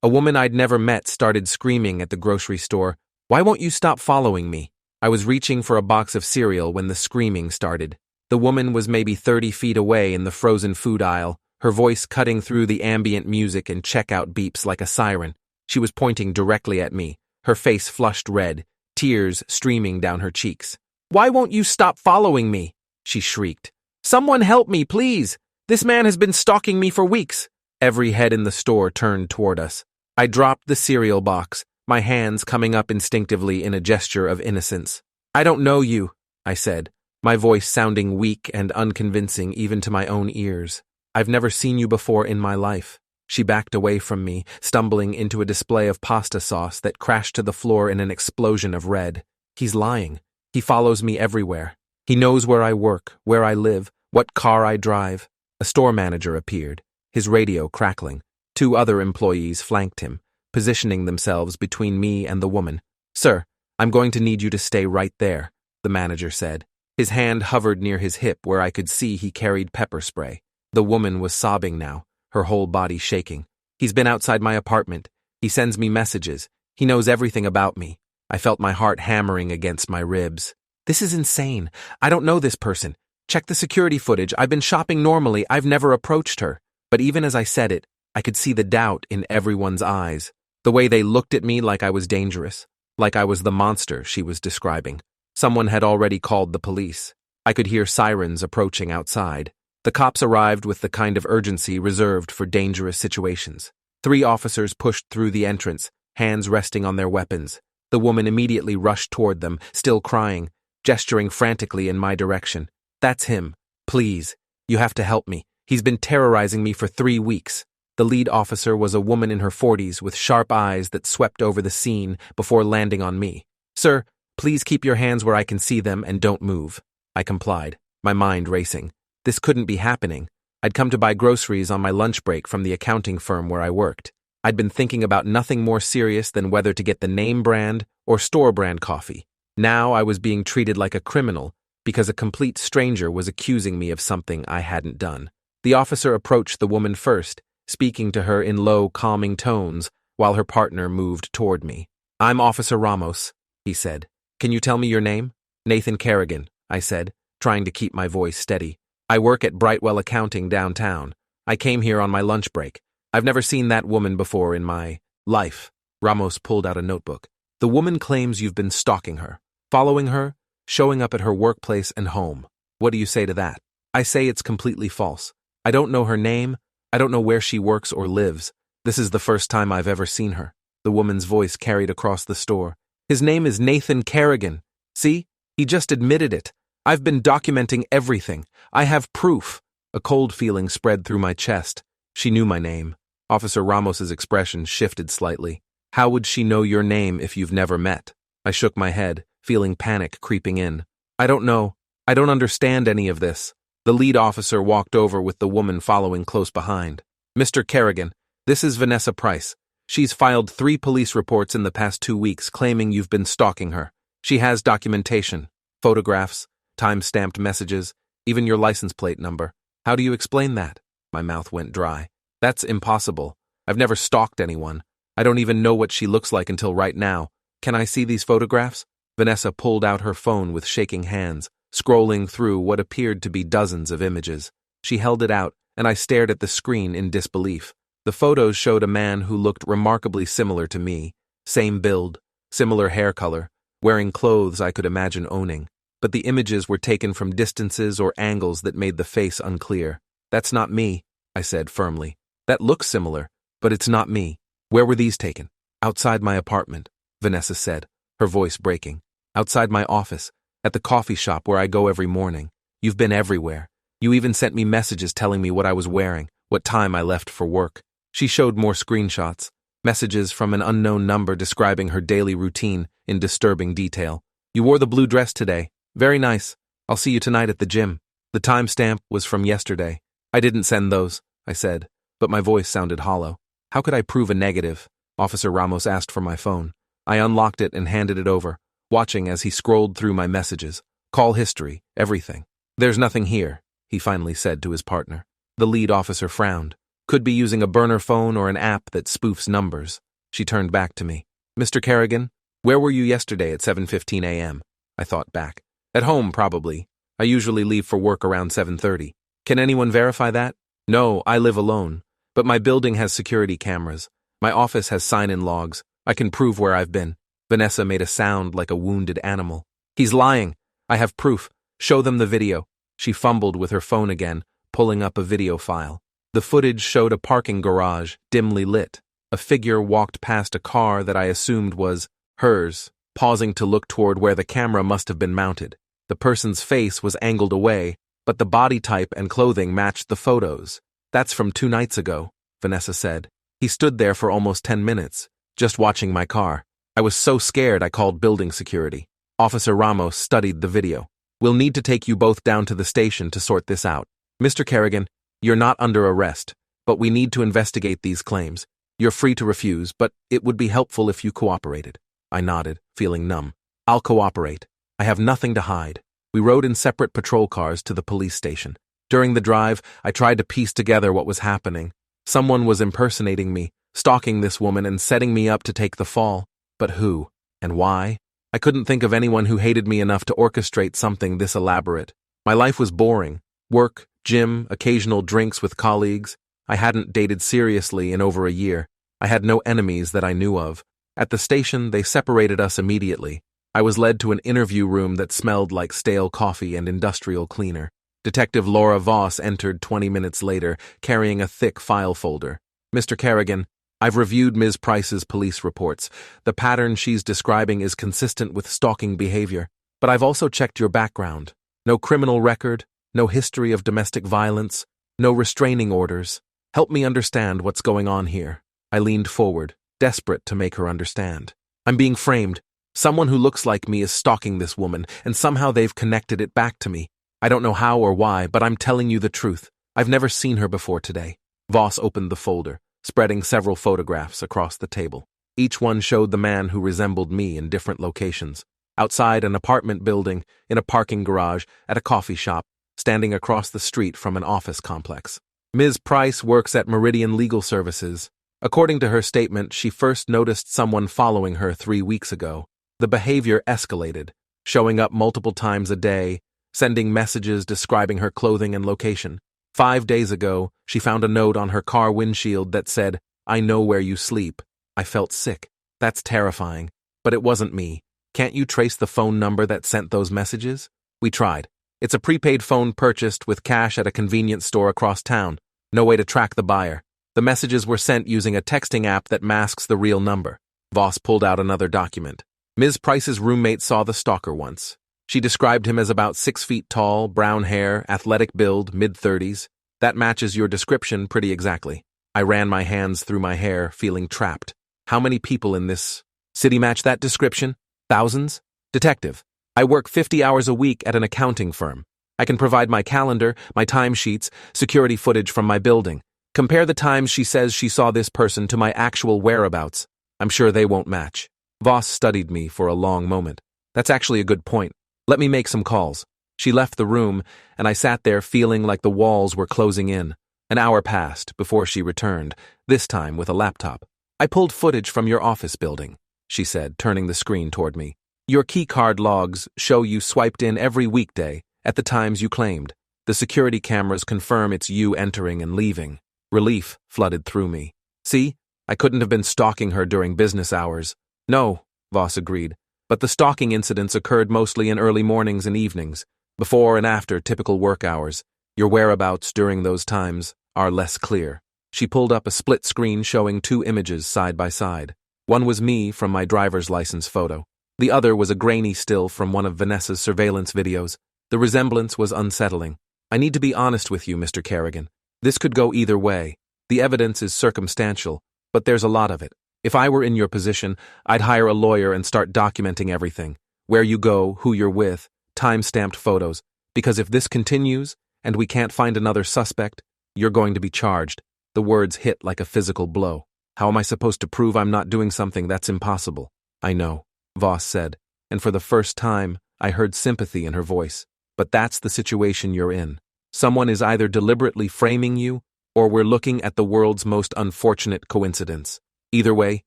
A woman I'd never met started screaming at the grocery store, "Why won't you stop following me?" I was reaching for a box of cereal when the screaming started. The woman was maybe 30 feet away in the frozen food aisle, her voice cutting through the ambient music and checkout beeps like a siren. She was pointing directly at me, her face flushed red, tears streaming down her cheeks. "Why won't you stop following me?" she shrieked. "Someone help me, please! This man has been stalking me for weeks." Every head in the store turned toward us. I dropped the cereal box, my hands coming up instinctively in a gesture of innocence. "I don't know you," I said, my voice sounding weak and unconvincing even to my own ears. "I've never seen you before in my life." She backed away from me, stumbling into a display of pasta sauce that crashed to the floor in an explosion of red. He's lying. He follows me everywhere. He knows where I work, where I live, what car I drive. A store manager appeared, his radio crackling. 2 other employees flanked him, positioning themselves between me and the woman. "Sir, I'm going to need you to stay right there," the manager said. His hand hovered near his hip where I could see he carried pepper spray. The woman was sobbing now, her whole body shaking. "He's been outside my apartment. He sends me messages. He knows everything about me." I felt my heart hammering against my ribs. "This is insane. I don't know this person. Check the security footage. I've been shopping normally. I've never approached her." But even as I said it, I could see the doubt in everyone's eyes. The way they looked at me like I was dangerous, like I was the monster she was describing. Someone had already called the police. I could hear sirens approaching outside. The cops arrived with the kind of urgency reserved for dangerous situations. 3 officers pushed through the entrance, hands resting on their weapons. The woman immediately rushed toward them, still crying, gesturing frantically in my direction. "That's him. Please. You have to help me. He's been terrorizing me for 3 weeks." The lead officer was a woman in her 40s with sharp eyes that swept over the scene before landing on me. "Sir, please keep your hands where I can see them and don't move." I complied, my mind racing. This couldn't be happening. I'd come to buy groceries on my lunch break from the accounting firm where I worked. I'd been thinking about nothing more serious than whether to get the name brand or store brand coffee. Now I was being treated like a criminal because a complete stranger was accusing me of something I hadn't done. The officer approached the woman first, speaking to her in low, calming tones while her partner moved toward me. "I'm Officer Ramos," he said. "Can you tell me your name?" "Nathan Kerrigan," I said, trying to keep my voice steady. "I work at Brightwell Accounting downtown. I came here on my lunch break. I've never seen that woman before in my life." Ramos pulled out a notebook. "The woman claims you've been stalking her, following her, showing up at her workplace and home. What do you say to that?" "I say it's completely false. I don't know her name. I don't know where she works or lives. This is the first time I've ever seen her." The woman's voice carried across the store. "His name is Nathan Kerrigan. See? He just admitted it. I've been documenting everything. I have proof." A cold feeling spread through my chest. She knew my name. Officer Ramos's expression shifted slightly. "How would she know your name if you've never met?" I shook my head, feeling panic creeping in. "I don't know. I don't understand any of this." The lead officer walked over with the woman following close behind. "Mr. Kerrigan, this is Vanessa Price. She's filed 3 police reports in the past 2 weeks claiming you've been stalking her. She has documentation, photographs, time-stamped messages, even your license plate number. How do you explain that?" My mouth went dry. "That's impossible. I've never stalked anyone. I don't even know what she looks like until right now. Can I see these photographs?" Vanessa pulled out her phone with shaking hands, scrolling through what appeared to be dozens of images. She held it out, and I stared at the screen in disbelief. The photos showed a man who looked remarkably similar to me, same build, similar hair color, wearing clothes I could imagine owning. But the images were taken from distances or angles that made the face unclear. "That's not me," I said firmly. "That looks similar, but it's not me." "Where were these taken?" "Outside my apartment," Vanessa said, her voice breaking. "Outside my office, at the coffee shop where I go every morning. You've been everywhere. You even sent me messages telling me what I was wearing, what time I left for work." She showed more screenshots, messages from an unknown number describing her daily routine in disturbing detail. "You wore the blue dress today. Very nice. I'll see you tonight at the gym." The timestamp was from yesterday. "I didn't send those," I said, but my voice sounded hollow. "How could I prove a negative?" Officer Ramos asked for my phone. I unlocked it and handed it over, watching as he scrolled through my messages. Call history, everything. "There's nothing here," he finally said to his partner. The lead officer frowned. Could be using a burner phone or an app that spoofs numbers. She turned back to me. Mr. Kerrigan, where were you yesterday at 7:15 a.m.? I thought back. At home, probably. I usually leave for work around 7:30. Can anyone verify that? No, I live alone. But my building has security cameras. My office has sign-in logs. I can prove where I've been. Vanessa made a sound like a wounded animal. He's lying. I have proof. Show them the video. She fumbled with her phone again, pulling up a video file. The footage showed a parking garage, dimly lit. A figure walked past a car that I assumed was hers, pausing to look toward where the camera must have been mounted. The person's face was angled away, but the body type and clothing matched the photos. That's from 2 nights ago, Vanessa said. He stood there for almost 10 minutes, just watching my car. I was so scared I called building security. Officer Ramos studied the video. We'll need to take you both down to the station to sort this out. Mr. Kerrigan, you're not under arrest, but we need to investigate these claims. You're free to refuse, but it would be helpful if you cooperated. I nodded, feeling numb. I'll cooperate. I have nothing to hide. We rode in separate patrol cars to the police station. During the drive, I tried to piece together what was happening. Someone was impersonating me, stalking this woman and setting me up to take the fall. But who? And why? I couldn't think of anyone who hated me enough to orchestrate something this elaborate. My life was boring. Work, gym, occasional drinks with colleagues. I hadn't dated seriously in over a year. I had no enemies that I knew of. At the station, they separated us immediately. I was led to an interview room that smelled like stale coffee and industrial cleaner. Detective Laura Voss entered 20 minutes later, carrying a thick file folder. Mr. Kerrigan, I've reviewed Ms. Price's police reports. The pattern she's describing is consistent with stalking behavior. But I've also checked your background. No criminal record, no history of domestic violence, no restraining orders. Help me understand what's going on here. I leaned forward, desperate to make her understand. I'm being framed. Someone who looks like me is stalking this woman, and somehow they've connected it back to me. I don't know how or why, but I'm telling you the truth. I've never seen her before today. Voss opened the folder, spreading several photographs across the table. Each one showed the man who resembled me in different locations. Outside an apartment building, in a parking garage, at a coffee shop, standing across the street from an office complex. Ms. Price works at Meridian Legal Services. According to her statement, she first noticed someone following her 3 weeks ago. The behavior escalated, showing up multiple times a day, sending messages describing her clothing and location. 5 days ago, she found a note on her car windshield that said, "I know where you sleep." I felt sick. That's terrifying. But it wasn't me. Can't you trace the phone number that sent those messages? We tried. It's a prepaid phone purchased with cash at a convenience store across town. No way to track the buyer. The messages were sent using a texting app that masks the real number. Voss pulled out another document. Ms. Price's roommate saw the stalker once. She described him as about 6 feet tall, brown hair, athletic build, mid-30s. That matches your description pretty exactly. I ran my hands through my hair, feeling trapped. How many people in this city match that description? Thousands? Detective, I work 50 hours a week at an accounting firm. I can provide my calendar, my timesheets, security footage from my building. Compare the times she says she saw this person to my actual whereabouts. I'm sure they won't match. Voss studied me for a long moment. That's actually a good point. Let me make some calls. She left the room, and I sat there feeling like the walls were closing in. An hour passed before she returned, this time with a laptop. I pulled footage from your office building, she said, turning the screen toward me. Your keycard logs show you swiped in every weekday at the times you claimed. The security cameras confirm it's you entering and leaving. Relief flooded through me. See, I couldn't have been stalking her during business hours. No, Voss agreed, but the stalking incidents occurred mostly in early mornings and evenings, before and after typical work hours. Your whereabouts during those times are less clear. She pulled up a split screen showing 2 images side by side. One was me from my driver's license photo. The other was a grainy still from one of Vanessa's surveillance videos. The resemblance was unsettling. I need to be honest with you, Mr. Kerrigan. This could go either way. The evidence is circumstantial, but there's a lot of it. If I were in your position, I'd hire a lawyer and start documenting everything. Where you go, who you're with, time-stamped photos. Because if this continues, and we can't find another suspect, you're going to be charged. The words hit like a physical blow. How am I supposed to prove I'm not doing something that's impossible? I know, Voss said, and for the first time, I heard sympathy in her voice. But that's the situation you're in. Someone is either deliberately framing you, or we're looking at the world's most unfortunate coincidence. Either way,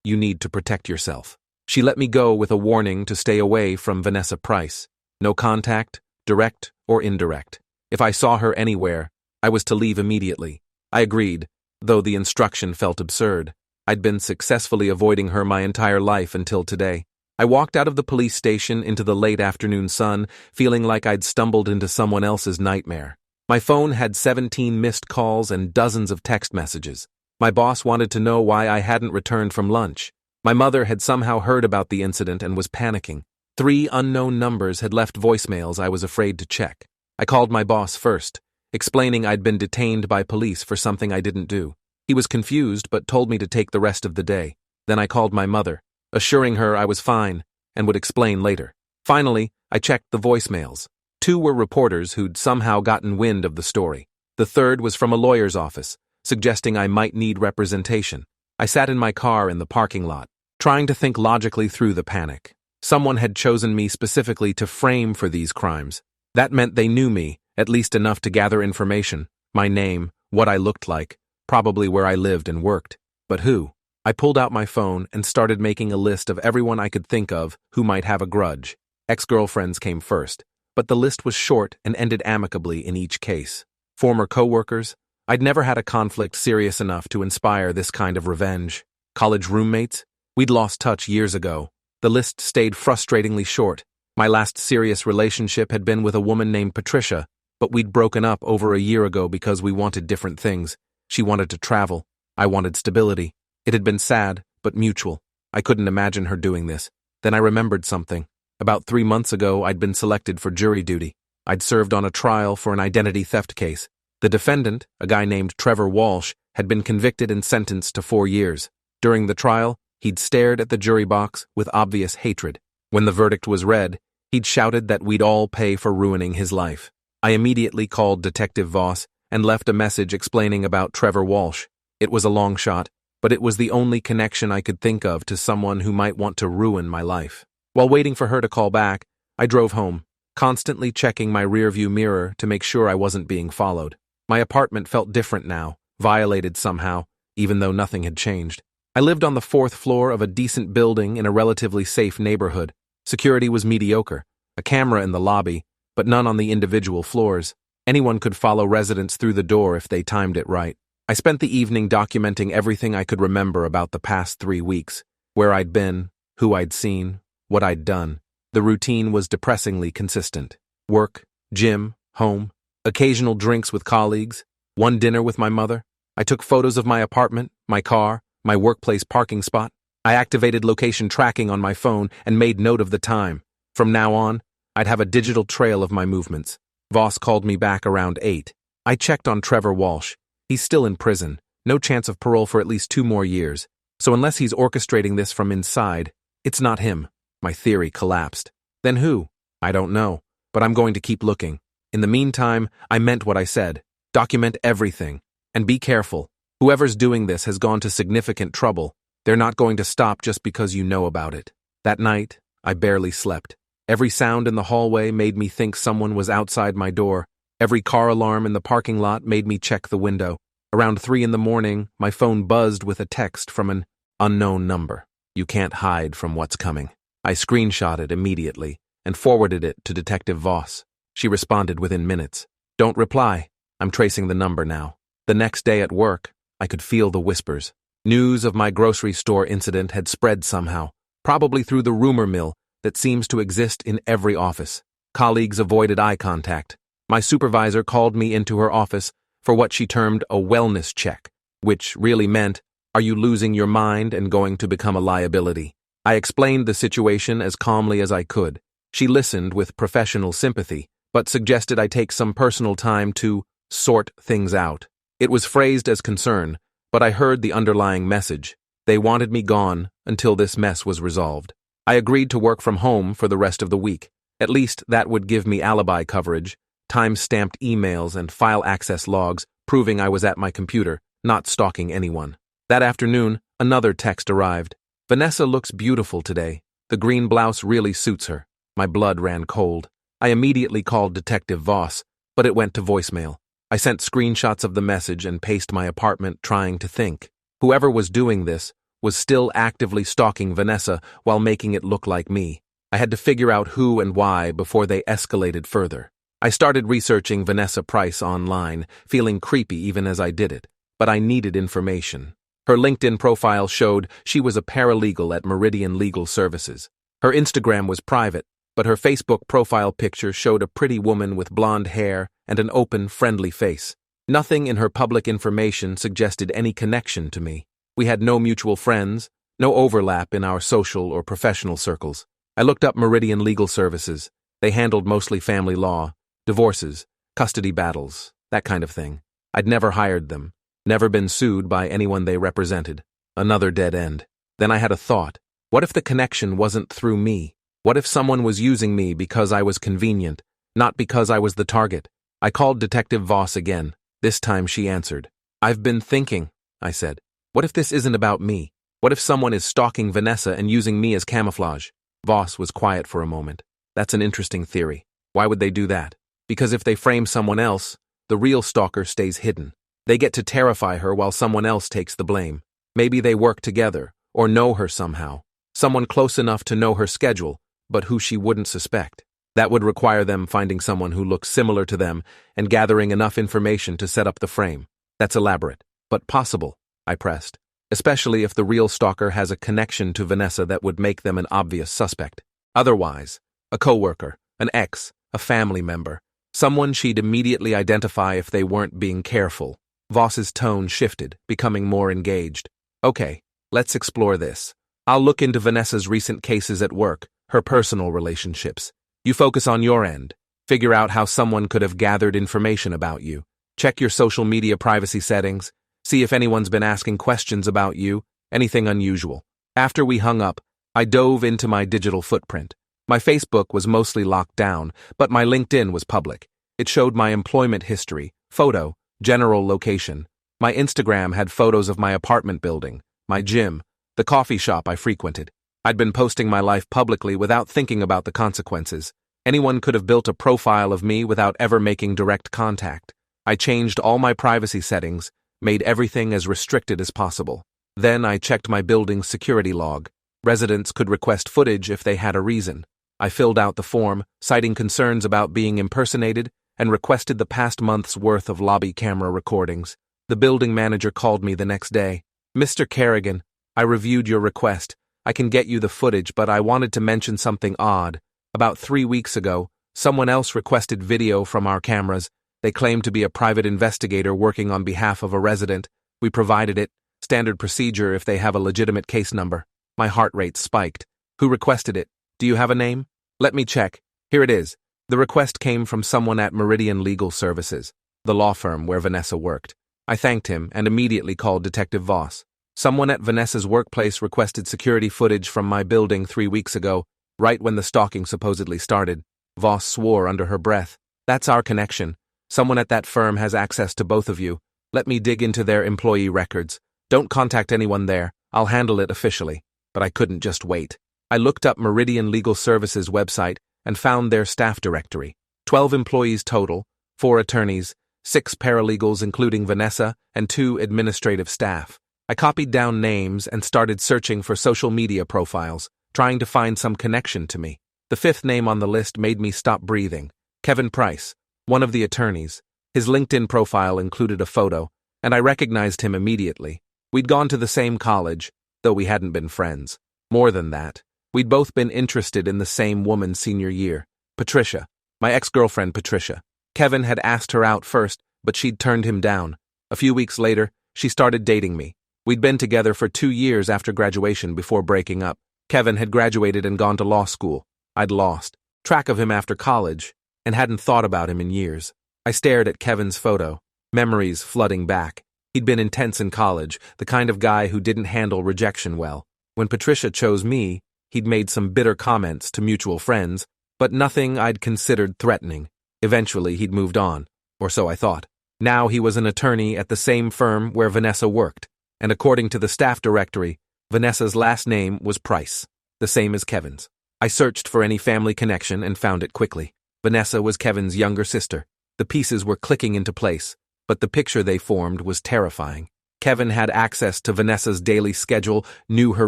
you need to protect yourself. She let me go with a warning to stay away from Vanessa Price. No contact, direct or indirect. If I saw her anywhere, I was to leave immediately. I agreed, though the instruction felt absurd. I'd been successfully avoiding her my entire life until today. I walked out of the police station into the late afternoon sun, feeling like I'd stumbled into someone else's nightmare. My phone had 17 missed calls and dozens of text messages. My boss wanted to know why I hadn't returned from lunch. My mother had somehow heard about the incident and was panicking. 3 unknown numbers had left voicemails I was afraid to check. I called my boss first, explaining I'd been detained by police for something I didn't do. He was confused but told me to take the rest of the day. Then I called my mother, assuring her I was fine and would explain later. Finally, I checked the voicemails. 2 were reporters who'd somehow gotten wind of the story. The third was from a lawyer's office, suggesting I might need representation. I sat in my car in the parking lot, trying to think logically through the panic. Someone had chosen me specifically to frame for these crimes. That meant they knew me, at least enough to gather information, my name, what I looked like, probably where I lived and worked. But who? I pulled out my phone and started making a list of everyone I could think of who might have a grudge. Ex-girlfriends came first, but the list was short and ended amicably in each case. Former co-workers, I'd never had a conflict serious enough to inspire this kind of revenge. College roommates, we'd lost touch years ago. The list stayed frustratingly short. My last serious relationship had been with a woman named Patricia, but we'd broken up over a year ago because we wanted different things. She wanted to travel. I wanted stability. It had been sad, but mutual. I couldn't imagine her doing this. Then I remembered something. About 3 months ago, I'd been selected for jury duty. I'd served on a trial for an identity theft case. The defendant, a guy named Trevor Walsh, had been convicted and sentenced to 4 years. During the trial, he'd stared at the jury box with obvious hatred. When the verdict was read, he'd shouted that we'd all pay for ruining his life. I immediately called Detective Voss and left a message explaining about Trevor Walsh. It was a long shot, but it was the only connection I could think of to someone who might want to ruin my life. While waiting for her to call back, I drove home, constantly checking my rearview mirror to make sure I wasn't being followed. My apartment felt different now, violated somehow, even though nothing had changed. I lived on the 4th floor of a decent building in a relatively safe neighborhood. Security was mediocre, a camera in the lobby, but none on the individual floors. Anyone could follow residents through the door if they timed it right. I spent the evening documenting everything I could remember about the past 3 weeks, where I'd been, who I'd seen, what I'd done. The routine was depressingly consistent. Work, gym, home, occasional drinks with colleagues, one dinner with my mother. I took photos of my apartment, my car, my workplace parking spot. I activated location tracking on my phone and made note of the time. From now on, I'd have a digital trail of my movements. Voss called me back around 8. I checked on Trevor Walsh. He's still in prison, no chance of parole for at least 2 more years. So unless he's orchestrating this from inside, it's not him. My theory collapsed. Then who? I don't know, but I'm going to keep looking. In the meantime, I meant what I said. Document everything. And be careful. Whoever's doing this has gone to significant trouble. They're not going to stop just because you know about it. That night, I barely slept. Every sound in the hallway made me think someone was outside my door. Every car alarm in the parking lot made me check the window. Around 3 in the morning, my phone buzzed with a text from an unknown number. You can't hide from what's coming. I screenshotted immediately and forwarded it to Detective Voss. She responded within minutes. Don't reply. I'm tracing the number now. The next day at work, I could feel the whispers. News of my grocery store incident had spread somehow, probably through the rumor mill that seems to exist in every office. Colleagues avoided eye contact. My supervisor called me into her office for what she termed a wellness check, which really meant, are you losing your mind and going to become a liability? I explained the situation as calmly as I could. She listened with professional sympathy, but suggested I take some personal time to sort things out. It was phrased as concern, but I heard the underlying message. They wanted me gone until this mess was resolved. I agreed to work from home for the rest of the week. At least that would give me alibi coverage, time-stamped emails and file access logs proving I was at my computer, not stalking anyone. That afternoon, another text arrived. Vanessa looks beautiful today. The green blouse really suits her. My blood ran cold. I immediately called Detective Voss, but it went to voicemail. I sent screenshots of the message and paced my apartment trying to think. Whoever was doing this was still actively stalking Vanessa while making it look like me. I had to figure out who and why before they escalated further. I started researching Vanessa Price online, feeling creepy even as I did it, but I needed information. Her LinkedIn profile showed she was a paralegal at Meridian Legal Services. Her Instagram was private, but her Facebook profile picture showed a pretty woman with blonde hair and an open, friendly face. Nothing in her public information suggested any connection to me. We had no mutual friends, no overlap in our social or professional circles. I looked up Meridian Legal Services. They handled mostly family law, divorces, custody battles, that kind of thing. I'd never hired them, never been sued by anyone they represented. Another dead end. Then I had a thought. What if the connection wasn't through me? What if someone was using me because I was convenient, not because I was the target? I called Detective Voss again. This time she answered. "I've been thinking," I said. "What if this isn't about me? What if someone is stalking Vanessa and using me as camouflage?" Voss was quiet for a moment. "That's an interesting theory. Why would they do that? Because if they frame someone else, the real stalker stays hidden. They get to terrify her while someone else takes the blame. Maybe they work together, or know her somehow. Someone close enough to know her schedule, but who she wouldn't suspect. That would require them finding someone who looks similar to them and gathering enough information to set up the frame. That's elaborate, but possible," I pressed, "especially if the real stalker has a connection to Vanessa that would make them an obvious suspect. Otherwise, a coworker, an ex, a family member, someone she'd immediately identify if they weren't being careful." Voss's tone shifted, becoming more engaged. "Okay, let's explore this. I'll look into Vanessa's recent cases at work, her personal relationships. You focus on your end. Figure out how someone could have gathered information about you. Check your social media privacy settings. See if anyone's been asking questions about you, anything unusual." After we hung up, I dove into my digital footprint. My Facebook was mostly locked down, but my LinkedIn was public. It showed my employment history, photo, general location. My Instagram had photos of my apartment building, my gym, the coffee shop I frequented. I'd been posting my life publicly without thinking about the consequences. Anyone could have built a profile of me without ever making direct contact. I changed all my privacy settings, made everything as restricted as possible. Then I checked my building's security log. Residents could request footage if they had a reason. I filled out the form, citing concerns about being impersonated, and requested the past month's worth of lobby camera recordings. The building manager called me the next day. "Mr. Kerrigan, I reviewed your request. I can get you the footage, but I wanted to mention something odd. About 3 weeks ago, someone else requested video from our cameras. They claimed to be a private investigator working on behalf of a resident. We provided it, standard procedure if they have a legitimate case number." My heart rate spiked. "Who requested it? Do you have a name?" "Let me check. Here it is." The request came from someone at Meridian Legal Services, the law firm where Vanessa worked. I thanked him and immediately called Detective Voss. "Someone at Vanessa's workplace requested security footage from my building 3 weeks ago, right when the stalking supposedly started." Voss swore under her breath. "That's our connection. Someone at that firm has access to both of you. Let me dig into their employee records. Don't contact anyone there. I'll handle it officially." But I couldn't just wait. I looked up Meridian Legal Services website and found their staff directory. 12 employees total, 4 attorneys, 6 paralegals including Vanessa, and 2 administrative staff. I copied down names and started searching for social media profiles, trying to find some connection to me. The 5th name on the list made me stop breathing. Kevin Price, one of the attorneys. His LinkedIn profile included a photo, and I recognized him immediately. We'd gone to the same college, though we hadn't been friends. More than that, we'd both been interested in the same woman senior year, Patricia, my ex-girlfriend Patricia. Kevin had asked her out first, but she'd turned him down. A few weeks later, she started dating me. We'd been together for 2 years after graduation before breaking up. Kevin had graduated and gone to law school. I'd lost track of him after college and hadn't thought about him in years. I stared at Kevin's photo, memories flooding back. He'd been intense in college, the kind of guy who didn't handle rejection well. When Patricia chose me, he'd made some bitter comments to mutual friends, but nothing I'd considered threatening. Eventually, he'd moved on, or so I thought. Now he was an attorney at the same firm where Vanessa worked, and according to the staff directory, Vanessa's last name was Price, the same as Kevin's. I searched for any family connection and found it quickly. Vanessa was Kevin's younger sister. The pieces were clicking into place. but the picture they formed was terrifying. Kevin had access to Vanessa's daily schedule, knew her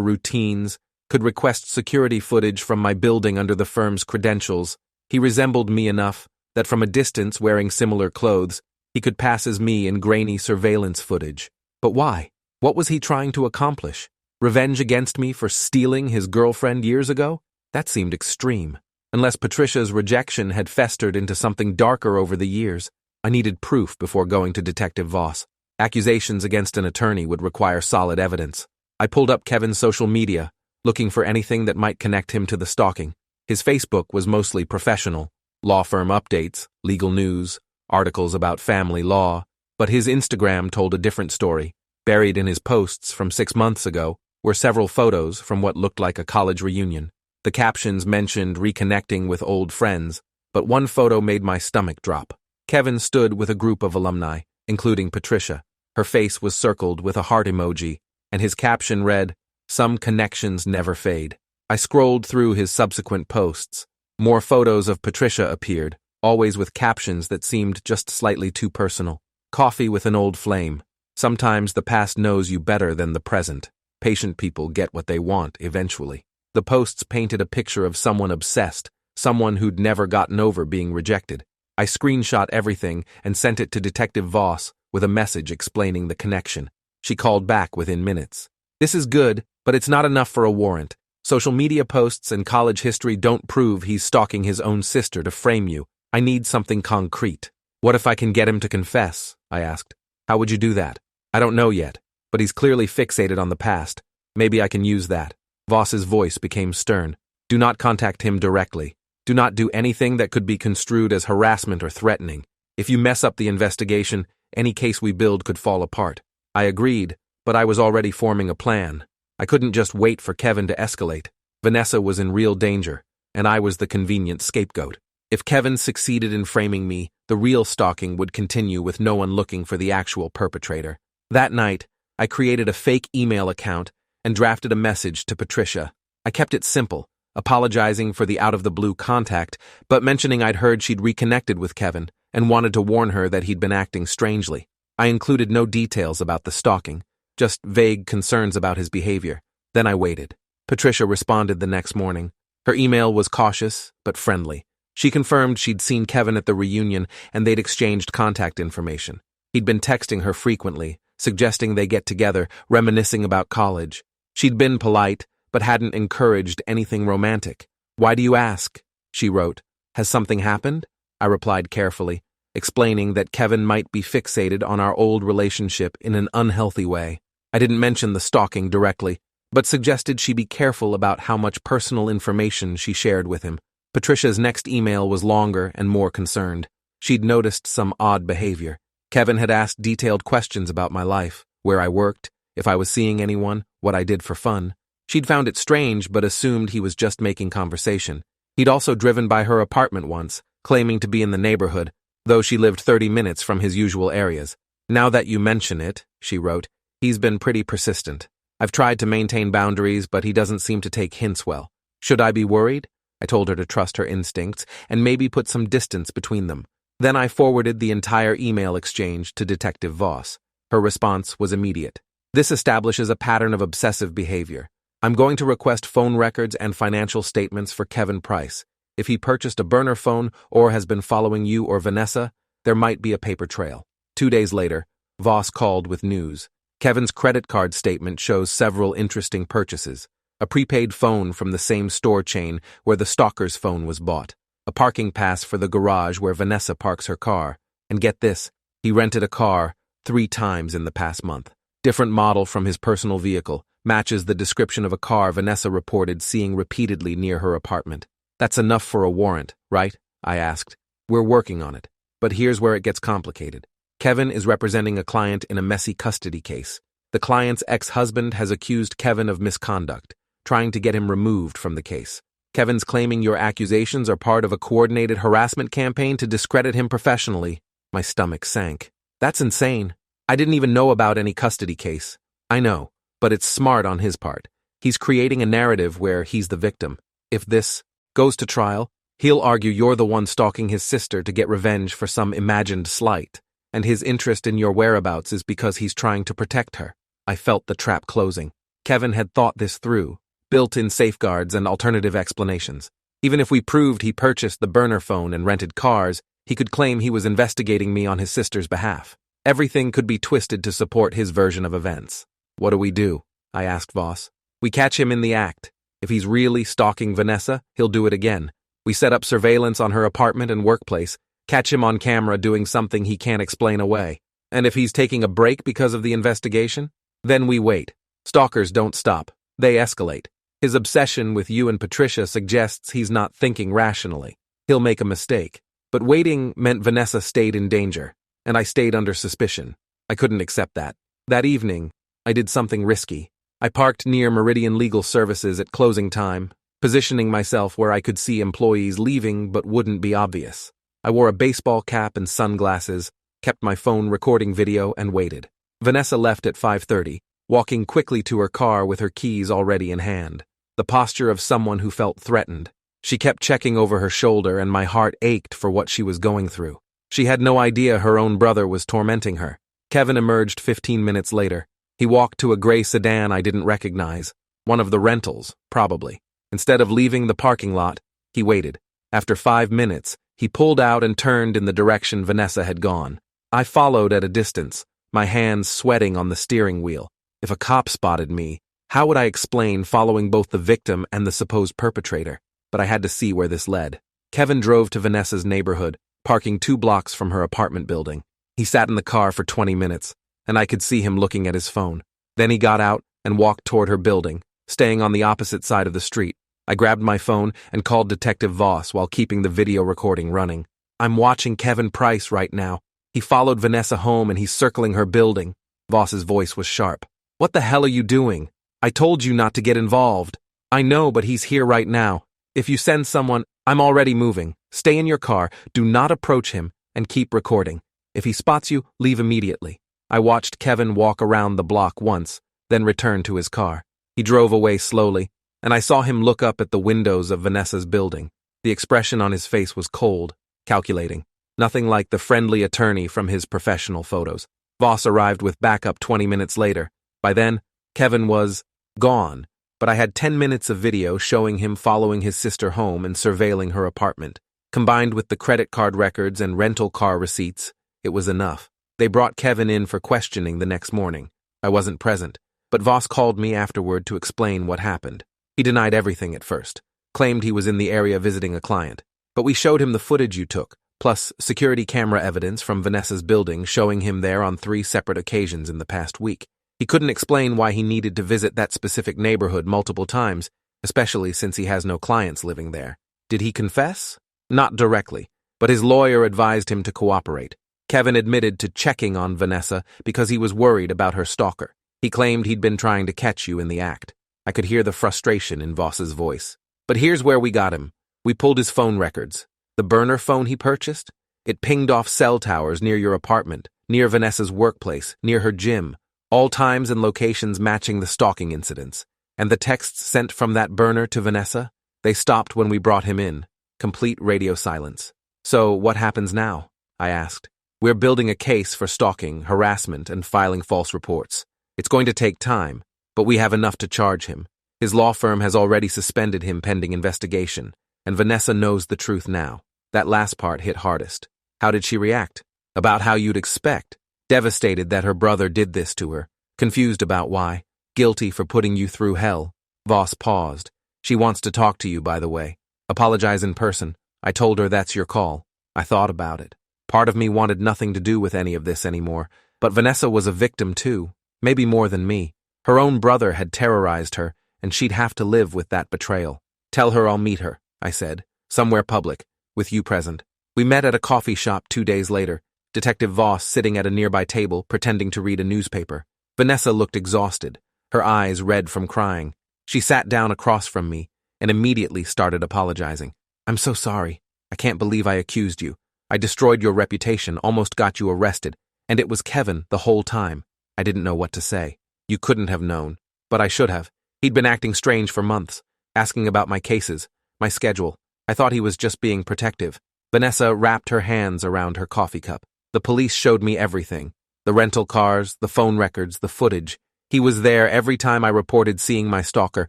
routines, could request security footage from my building under the firm's credentials. He resembled me enough that from a distance, wearing similar clothes, he could pass as me in grainy surveillance footage. But why? What was he trying to accomplish? Revenge against me for stealing his girlfriend years ago? That seemed extreme. Unless Patricia's rejection had festered into something darker over the years, I needed proof before going to Detective Voss. Accusations against an attorney would require solid evidence. I pulled up Kevin's social media, looking for anything that might connect him to the stalking. His Facebook was mostly professional, law firm updates, legal news, articles about family law, but his Instagram told a different story. Buried in his posts from 6 months ago were several photos from what looked like a college reunion. The captions mentioned reconnecting with old friends, but one photo made my stomach drop. Kevin stood with a group of alumni, including Patricia. Her face was circled with a heart emoji, and his caption read, "Some connections never fade." I scrolled through his subsequent posts. More photos of Patricia appeared, always with captions that seemed just slightly too personal. Coffee with an old flame. Sometimes the past knows you better than the present. Patient people get what they want eventually. The posts painted a picture of someone obsessed, someone who'd never gotten over being rejected. I screenshot everything and sent it to Detective Voss with a message explaining the connection. She called back within minutes. "This is good, but it's not enough for a warrant. Social media posts and college history don't prove he's stalking his own sister to frame you. I need something concrete." "What if I can get him to confess?" I asked. "How would you do that?" "I don't know yet, but he's clearly fixated on the past. Maybe I can use that." Voss's voice became stern. "Do not contact him directly. Do not do anything that could be construed as harassment or threatening. If you mess up the investigation, any case we build could fall apart." I agreed, but I was already forming a plan. I couldn't just wait for Kevin to escalate. Vanessa was in real danger, and I was the convenient scapegoat. If Kevin succeeded in framing me, the real stalking would continue with no one looking for the actual perpetrator. That night, I created a fake email account and drafted a message to Patricia. I kept it simple, apologizing for the out-of-the-blue contact, but mentioning I'd heard she'd reconnected with Kevin and wanted to warn her that he'd been acting strangely. I included no details about the stalking, just vague concerns about his behavior. Then I waited. Patricia responded the next morning. Her email was cautious, but friendly. She confirmed she'd seen Kevin at the reunion and they'd exchanged contact information. He'd been texting her frequently, suggesting they get together, reminiscing about college. She'd been polite, but hadn't encouraged anything romantic. "Why do you ask?" she wrote. "Has something happened?" I replied carefully, explaining that Kevin might be fixated on our old relationship in an unhealthy way. I didn't mention the stalking directly, but suggested she be careful about how much personal information she shared with him. Patricia's next email was longer and more concerned. She'd noticed some odd behavior. Kevin had asked detailed questions about my life, where I worked, if I was seeing anyone, what I did for fun. She'd found it strange but assumed he was just making conversation. He'd also driven by her apartment once, claiming to be in the neighborhood, though she lived 30 minutes from his usual areas. "Now that you mention it," she wrote, "he's been pretty persistent. I've tried to maintain boundaries, but he doesn't seem to take hints well. Should I be worried?" I told her to trust her instincts and maybe put some distance between them. Then I forwarded the entire email exchange to Detective Voss. Her response was immediate. "This establishes a pattern of obsessive behavior. I'm going to request phone records and financial statements for Kevin Price. If he purchased a burner phone or has been following you or Vanessa, there might be a paper trail." 2 days later, Voss called with news. Kevin's credit card statement shows several interesting purchases. A prepaid phone from the same store chain where the stalker's phone was bought. A parking pass for the garage where Vanessa parks her car. And get this, he rented a car 3 times in the past month. Different model from his personal vehicle, matches the description of a car Vanessa reported seeing repeatedly near her apartment. "That's enough for a warrant, right?" I asked. "We're working on it. But here's where it gets complicated. Kevin is representing a client in a messy custody case. The client's ex-husband has accused Kevin of misconduct, trying to get him removed from the case. Kevin's claiming your accusations are part of a coordinated harassment campaign to discredit him professionally." My stomach sank. "That's insane. I didn't even know about any custody case." "I know, but it's smart on his part. He's creating a narrative where he's the victim. If this goes to trial, he'll argue you're the one stalking his sister to get revenge for some imagined slight. and his interest in your whereabouts is because he's trying to protect her. I felt the trap closing. Kevin had thought this through, built in safeguards and alternative explanations. Even if we proved he purchased the burner phone and rented cars, he could claim he was investigating me on his sister's behalf. Everything could be twisted to support his version of events. What do? I asked Voss. We catch him in the act. If he's really stalking Vanessa, he'll do it again. We set up surveillance on her apartment and workplace, catch him on camera doing something he can't explain away. And if he's taking a break because of the investigation, then we wait. Stalkers don't stop. They escalate. His obsession with you and Patricia suggests he's not thinking rationally. He'll make a mistake. But waiting meant Vanessa stayed in danger, and I stayed under suspicion. I couldn't accept that. That evening, I did something risky. I parked near Meridian Legal Services at closing time, positioning myself where I could see employees leaving but wouldn't be obvious. I wore a baseball cap and sunglasses, kept my phone recording video, and waited. Vanessa left at 5:30, walking quickly to her car with her keys already in hand. The posture of someone who felt threatened. She kept checking over her shoulder, and my heart ached for what she was going through. She had no idea her own brother was tormenting her. Kevin emerged 15 minutes later. He walked to a gray sedan I didn't recognize. One of the rentals, probably. Instead of leaving the parking lot, he waited. After 5 minutes, he pulled out and turned in the direction Vanessa had gone. I followed at a distance, my hands sweating on the steering wheel. If a cop spotted me, how would I explain following both the victim and the supposed perpetrator? But I had to see where this led. Kevin drove to Vanessa's neighborhood, parking 2 blocks from her apartment building. He sat in the car for 20 minutes, and I could see him looking at his phone. Then he got out and walked toward her building, staying on the opposite side of the street. I grabbed my phone and called Detective Voss while keeping the video recording running. I'm watching Kevin Price right now. He followed Vanessa home and he's circling her building. Voss's voice was sharp. What the hell are you doing? I told you not to get involved. I know, but he's here right now. If you send someone, I'm already moving. Stay in your car, do not approach him, and keep recording. If he spots you, leave immediately. I watched Kevin walk around the block once, then return to his car. He drove away slowly, and I saw him look up at the windows of Vanessa's building. The expression on his face was cold, calculating. Nothing like the friendly attorney from his professional photos. Voss arrived with backup 20 minutes later. By then, Kevin was gone, but I had 10 minutes of video showing him following his sister home and surveilling her apartment. Combined with the credit card records and rental car receipts, it was enough. They brought Kevin in for questioning the next morning. I wasn't present, but Voss called me afterward to explain what happened. He denied everything at first, claimed he was in the area visiting a client. But we showed him the footage you took, plus security camera evidence from Vanessa's building showing him there on 3 separate occasions in the past week. He couldn't explain why he needed to visit that specific neighborhood multiple times, especially since he has no clients living there. Did he confess? Not directly, but his lawyer advised him to cooperate. Kevin admitted to checking on Vanessa because he was worried about her stalker. He claimed he'd been trying to catch you in the act. I could hear the frustration in Voss's voice. But here's where we got him. We pulled his phone records. The burner phone he purchased? It pinged off cell towers near your apartment, near Vanessa's workplace, near her gym, all times and locations matching the stalking incidents. And the texts sent from that burner to Vanessa? They stopped when we brought him in. Complete radio silence. So what happens now? I asked. We're building a case for stalking, harassment, and filing false reports. It's going to take time, but we have enough to charge him. His law firm has already suspended him pending investigation, and Vanessa knows the truth now. That last part hit hardest. How did she react? About how you'd expect. Devastated that her brother did this to her. Confused about why. Guilty for putting you through hell. Voss paused. She wants to talk to you, by the way. Apologize in person. I told her that's your call. I thought about it. Part of me wanted nothing to do with any of this anymore, but Vanessa was a victim too, maybe more than me. Her own brother had terrorized her, and she'd have to live with that betrayal. Tell her I'll meet her, I said, somewhere public, with you present. We met at a coffee shop 2 days later, Detective Voss sitting at a nearby table pretending to read a newspaper. Vanessa looked exhausted, her eyes red from crying. She sat down across from me and immediately started apologizing. I'm so sorry. I can't believe I accused you. I destroyed your reputation, almost got you arrested, and it was Kevin the whole time. I didn't know what to say. You couldn't have known, but I should have. He'd been acting strange for months, asking about my cases, my schedule. I thought he was just being protective. Vanessa wrapped her hands around her coffee cup. The police showed me everything. The rental cars, the phone records, the footage. He was there every time I reported seeing my stalker,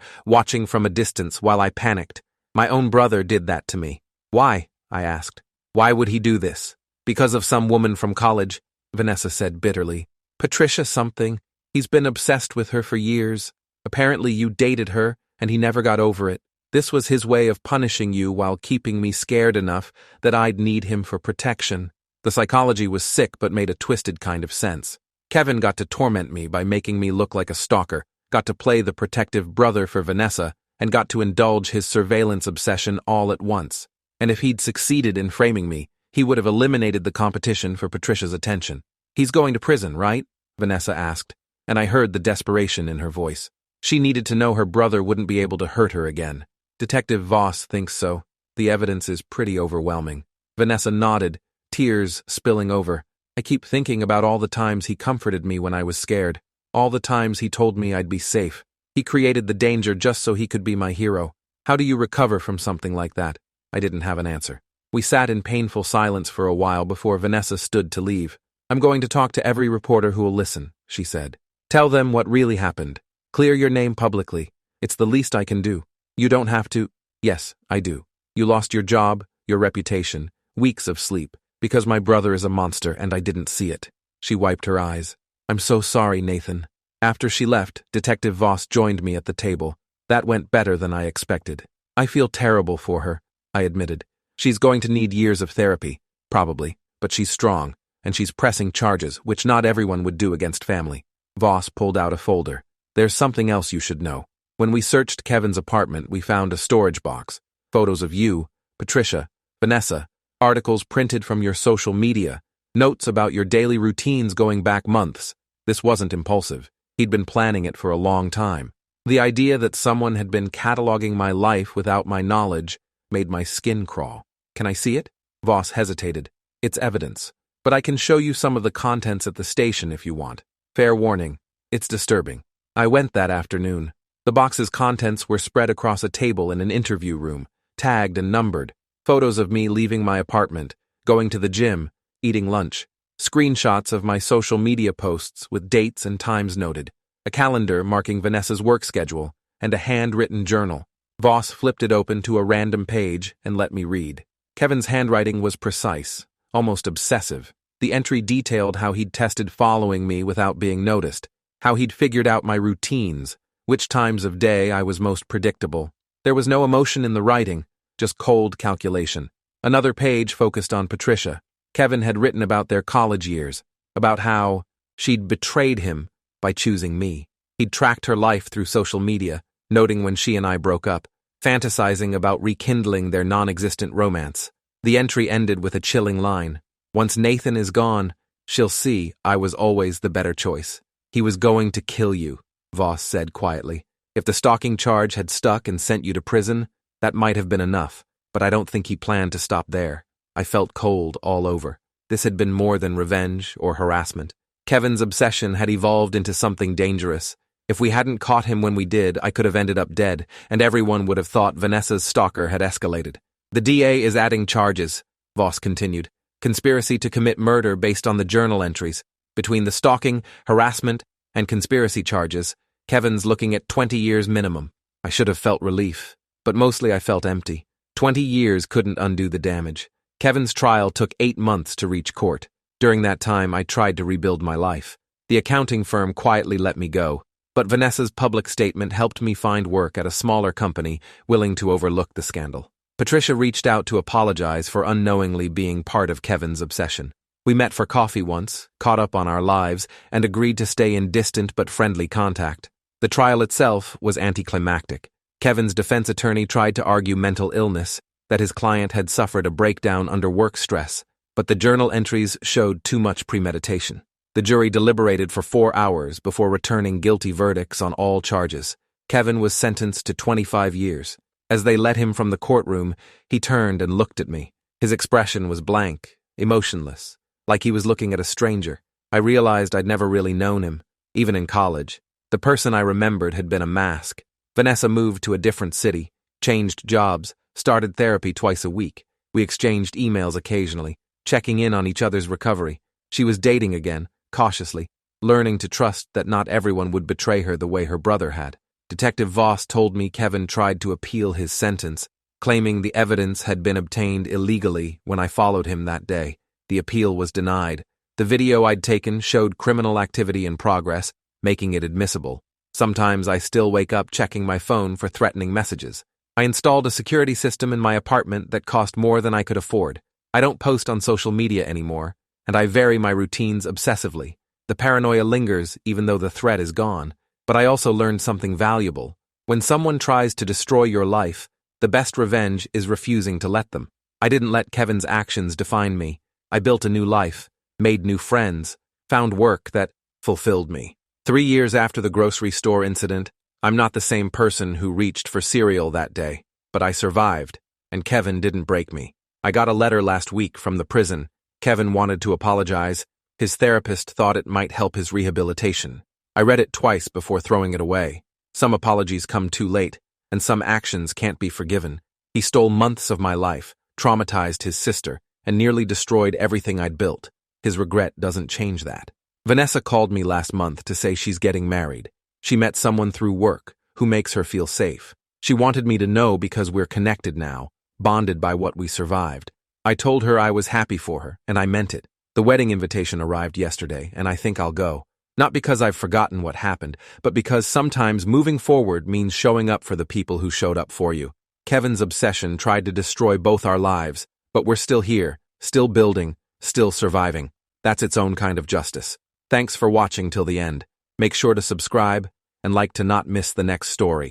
watching from a distance while I panicked. My own brother did that to me. Why? I asked. Why would he do this? Because of some woman from college, Vanessa said bitterly. Patricia something. He's been obsessed with her for years. Apparently you dated her, and he never got over it. This was his way of punishing you while keeping me scared enough that I'd need him for protection. The psychology was sick but made a twisted kind of sense. Kevin got to torment me by making me look like a stalker, got to play the protective brother for Vanessa, and got to indulge his surveillance obsession all at once. And if he'd succeeded in framing me, he would have eliminated the competition for Patricia's attention. He's going to prison, right? Vanessa asked, and I heard the desperation in her voice. She needed to know her brother wouldn't be able to hurt her again. Detective Voss thinks so. The evidence is pretty overwhelming. Vanessa nodded, tears spilling over. I keep thinking about all the times he comforted me when I was scared. All the times he told me I'd be safe. He created the danger just so he could be my hero. How do you recover from something like that? I didn't have an answer. We sat in painful silence for a while before Vanessa stood to leave. I'm going to talk to every reporter who will listen, she said. Tell them what really happened. Clear your name publicly. It's the least I can do. You don't have to. Yes, I do. You lost your job, your reputation, weeks of sleep, because my brother is a monster and I didn't see it. She wiped her eyes. I'm so sorry, Nathan. After she left, Detective Voss joined me at the table. That went better than I expected. I feel terrible for her, I admitted. She's going to need years of therapy, probably, but she's strong, and she's pressing charges, which not everyone would do against family. Voss pulled out a folder. There's something else you should know. When we searched Kevin's apartment, we found a storage box. Photos of you, Patricia, Vanessa, articles printed from your social media, notes about your daily routines going back months. This wasn't impulsive. He'd been planning it for a long time. The idea that someone had been cataloging my life without my knowledge made my skin crawl. Can I see it? Voss hesitated. It's evidence, but I can show you some of the contents at the station if you want. Fair warning, it's disturbing. I went that afternoon. The box's contents were spread across a table in an interview room, tagged and numbered. Photos of me leaving my apartment, going to the gym, eating lunch. Screenshots of my social media posts with dates and times noted. A calendar marking Vanessa's work schedule, and a handwritten journal. Voss flipped it open to a random page and let me read. Kevin's handwriting was precise, almost obsessive. The entry detailed how he'd tested following me without being noticed, how he'd figured out my routines, which times of day I was most predictable. There was no emotion in the writing, just cold calculation. Another page focused on Patricia. Kevin had written about their college years, about how she'd betrayed him by choosing me. He'd tracked her life through social media, noting when she and I broke up, fantasizing about rekindling their non-existent romance. The entry ended with a chilling line. Once Nathan is gone, she'll see I was always the better choice. He was going to kill you, Voss said quietly. If the stalking charge had stuck and sent you to prison, that might have been enough, but I don't think he planned to stop there. I felt cold all over. This had been more than revenge or harassment. Kevin's obsession had evolved into something dangerous. If we hadn't caught him when we did, I could have ended up dead, and everyone would have thought Vanessa's stalker had escalated. The DA is adding charges, Voss continued. Conspiracy to commit murder based on the journal entries. Between the stalking, harassment, and conspiracy charges, Kevin's looking at 20 years minimum. I should have felt relief, but mostly I felt empty. 20 years couldn't undo the damage. Kevin's trial took 8 months to reach court. During that time, I tried to rebuild my life. The accounting firm quietly let me go, but Vanessa's public statement helped me find work at a smaller company willing to overlook the scandal. Patricia reached out to apologize for unknowingly being part of Kevin's obsession. We met for coffee once, caught up on our lives, and agreed to stay in distant but friendly contact. The trial itself was anticlimactic. Kevin's defense attorney tried to argue mental illness, that his client had suffered a breakdown under work stress, but the journal entries showed too much premeditation. The jury deliberated for 4 hours before returning guilty verdicts on all charges. Kevin was sentenced to 25 years. As they led him from the courtroom, he turned and looked at me. His expression was blank, emotionless, like he was looking at a stranger. I realized I'd never really known him, even in college. The person I remembered had been a mask. Vanessa moved to a different city, changed jobs, started therapy twice a week. We exchanged emails occasionally, checking in on each other's recovery. She was dating again, cautiously, learning to trust that not everyone would betray her the way her brother had. Detective Voss told me Kevin tried to appeal his sentence, claiming the evidence had been obtained illegally when I followed him that day. The appeal was denied. The video I'd taken showed criminal activity in progress, making it admissible. Sometimes I still wake up checking my phone for threatening messages. I installed a security system in my apartment that cost more than I could afford. I don't post on social media anymore, and I vary my routines obsessively. The paranoia lingers even though the threat is gone, but I also learned something valuable. When someone tries to destroy your life, the best revenge is refusing to let them. I didn't let Kevin's actions define me. I built a new life, made new friends, found work that fulfilled me. 3 years after the grocery store incident, I'm not the same person who reached for cereal that day, but I survived, and Kevin didn't break me. I got a letter last week from the prison. Kevin wanted to apologize. His therapist thought it might help his rehabilitation. I read it twice before throwing it away. Some apologies come too late, and some actions can't be forgiven. He stole months of my life, traumatized his sister, and nearly destroyed everything I'd built. His regret doesn't change that. Vanessa called me last month to say she's getting married. She met someone through work who makes her feel safe. She wanted me to know because we're connected now, bonded by what we survived. I told her I was happy for her, and I meant it. The wedding invitation arrived yesterday, and I think I'll go. Not because I've forgotten what happened, but because sometimes moving forward means showing up for the people who showed up for you. Kevin's obsession tried to destroy both our lives, but we're still here, still building, still surviving. That's its own kind of justice. Thanks for watching till the end. Make sure to subscribe and like to not miss the next story.